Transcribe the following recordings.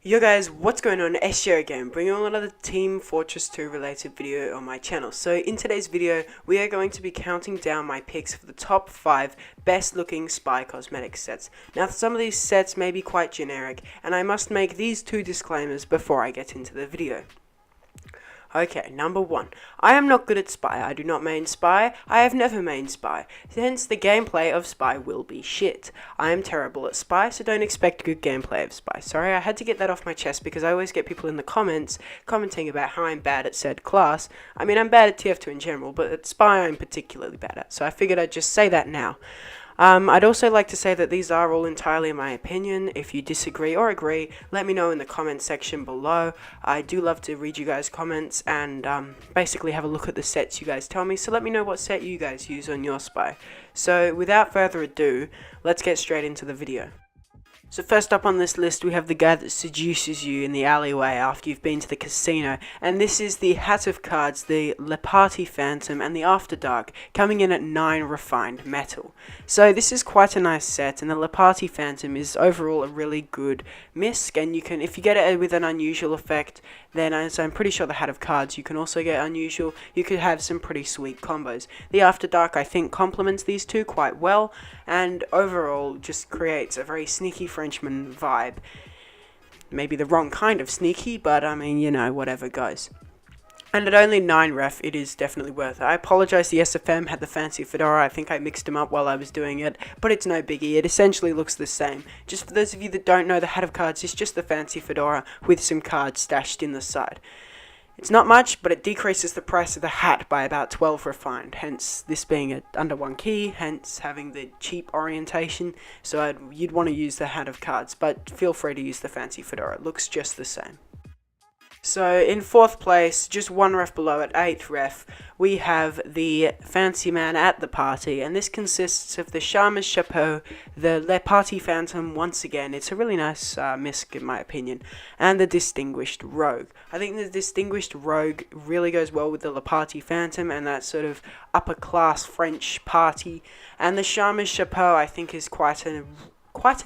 Yo guys, what's going on? S here again, bringing on another Team Fortress 2 related video on my channel. So in today's video, we are going to be counting down my picks for the top 5 best looking spy cosmetic sets. Now some of these sets may be quite generic, and I must make these two disclaimers before I get into the video. Okay, number 1. I am not good at Spy. I do not main Spy. I have never main Spy. Hence, the gameplay of Spy will be shit. I am terrible at Spy, so don't expect good gameplay of Spy. Sorry, I had to get that off my chest because I always get people in the comments commenting about how I'm bad at said class. I mean, I'm bad at TF2 in general, but at Spy I'm particularly bad at, so I figured I'd just say that now. I'd also like to say that these are all entirely my opinion. If you disagree or agree, let me know in the comment section below. I do love to read you guys' comments and basically have a look at the sets you guys tell me. So let me know what set you guys use on your Spy. So without further ado, let's get straight into the video. So first up on this list, we have the guy that seduces you in the alleyway after you've been to the casino, and this is the Hat of Cards, the Le Party Phantom, and the After Dark, coming in at 9 refined metal. So this is quite a nice set, and the Le Party Phantom is overall a really good misc, and you can, if you get it with an unusual effect, then as I'm pretty sure the Hat of Cards you can also get unusual, you could have some pretty sweet combos. The After Dark I think complements these two quite well, and overall just creates a very sneaky Frenchman vibe. Maybe the wrong kind of sneaky, but I mean, you know, whatever goes. And at only 9 ref, it is definitely worth it. I apologise, the SFM had the fancy fedora. I think I mixed them up while I was doing it, but it's no biggie. It essentially looks the same. Just for those of you that don't know, the Hat of Cards is just the fancy fedora with some cards stashed in the side. It's not much, but it decreases the price of the hat by about 12 refined, hence this being under 1 key, hence having the cheap orientation. So you'd want to use the Hat of Cards, but feel free to use the fancy fedora. It looks just the same. So in 4th place, just 1 ref below at 8th ref, we have the Fancy Man at the Party, and this consists of the Charmeuse Chapeau, the Le Party Phantom once again. It's a really nice misc in my opinion, and the Distinguished Rogue. I think the Distinguished Rogue really goes well with the Le Party Phantom and that sort of upper class French party, and the Charmeuse Chapeau I think is quite a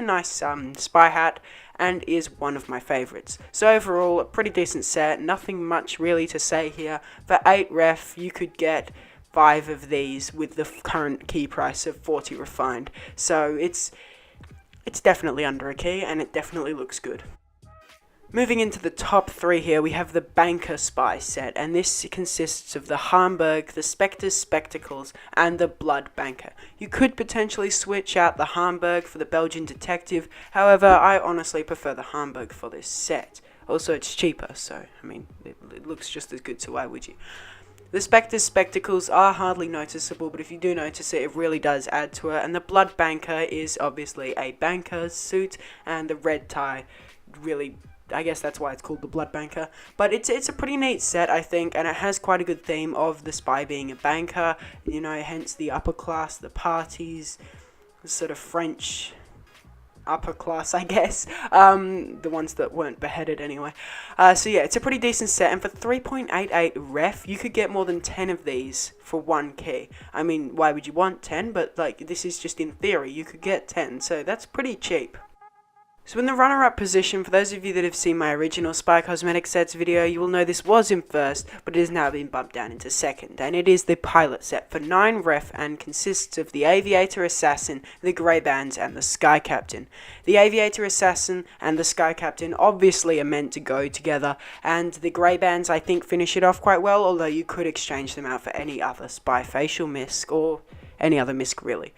nice spy hat, and is one of my favourites. So overall, a pretty decent set, nothing much really to say here. For 8 ref, you could get 5 of these with the current key price of 40 refined. So it's definitely under a key, and it definitely looks good. Moving into the top 3 here, we have the Banker Spy set, and this consists of the Hamburg, the Spectre's Spectacles, and the Blood Banker. You could potentially switch out the Hamburg for the Belgian Detective, however, I honestly prefer the Hamburg for this set. Also, it's cheaper, so, I mean, it looks just as good, so why would you? The Spectre's Spectacles are hardly noticeable, but if you do notice it, it really does add to it, and the Blood Banker is obviously a banker's suit, and the red tie really, I guess that's why it's called the Blood Banker. But it's a pretty neat set, I think, and it has quite a good theme of the spy being a banker, you know, hence the upper class, the parties, the sort of French upper class, I guess, the ones that weren't beheaded anyway. So yeah, it's a pretty decent set, and for 3.88 ref, you could get more than 10 of these for 1 key. I mean, why would you want 10? But like, this is just in theory, you could get 10, so that's pretty cheap. So in the runner-up position, for those of you that have seen my original Spy Cosmetic sets video, you will know this was in 1st, but it has now been bumped down into 2nd, and it is the Pilot set for 9 ref and consists of the Aviator Assassin, the Grey Bands, and the Sky Captain. The Aviator Assassin and the Sky Captain obviously are meant to go together, and the Grey Bands I think finish it off quite well, although you could exchange them out for any other Spy facial misc, or any other misc really.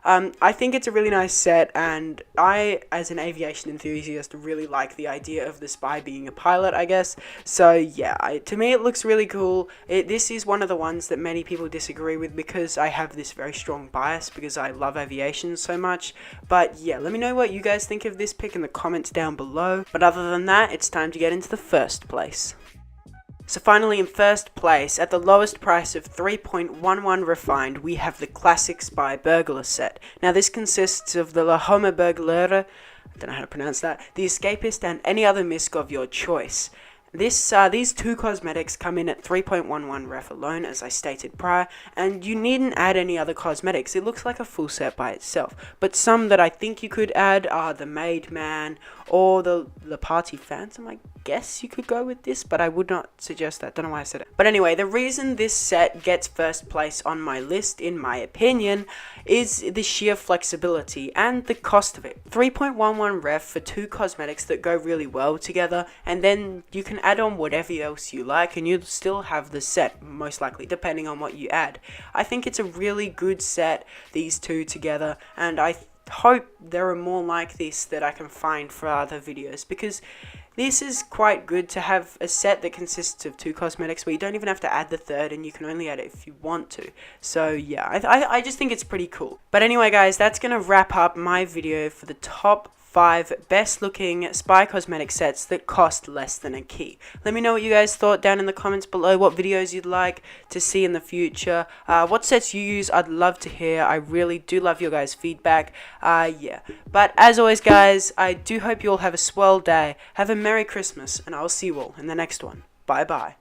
I think it's a really nice set, and I, as an aviation enthusiast, really like the idea of the spy being a pilot, I guess. So yeah, to me it looks really cool. This is one of the ones that many people disagree with because I have this very strong bias because I love aviation so much. But yeah, let me know what you guys think of this pick in the comments down below. But other than that, it's time to get into the 1st place. So finally in 1st place, at the lowest price of 3.11 refined, we have the Classic Spy Burglar set. Now this consists of the La Homme Burglare, I don't know how to pronounce that, the Escapist, and any other misc of your choice. These two cosmetics come in at 3.11 ref alone, as I stated prior, and you needn't add any other cosmetics. It looks like a full set by itself. But some that I think you could add are the Made Man or the Party Phantom. I guess you could go with this, but I would not suggest that. Don't know why I said it. But anyway, the reason this set gets first place on my list, in my opinion, is the sheer flexibility and the cost of it. 3.11 ref for two cosmetics that go really well together, and then you can add on whatever else you like and you'll still have the set, most likely, depending on what you add. I think it's a really good set, these two together, and I hope there are more like this that I can find for other videos, because this is quite good to have a set that consists of two cosmetics where you don't even have to add the third and you can only add it if you want to. So yeah, I just think it's pretty cool. But anyway guys, that's going to wrap up my video for the top 5 best looking spy cosmetic sets that cost less than a key. Let me know what you guys thought down in the comments below, what videos you'd like to see in the future, what sets you use. I'd love to hear. I really do love your guys' feedback. Yeah, but as always guys, I do hope you all have a swell day, have a Merry Christmas, and I'll see you all in the next one. Bye bye.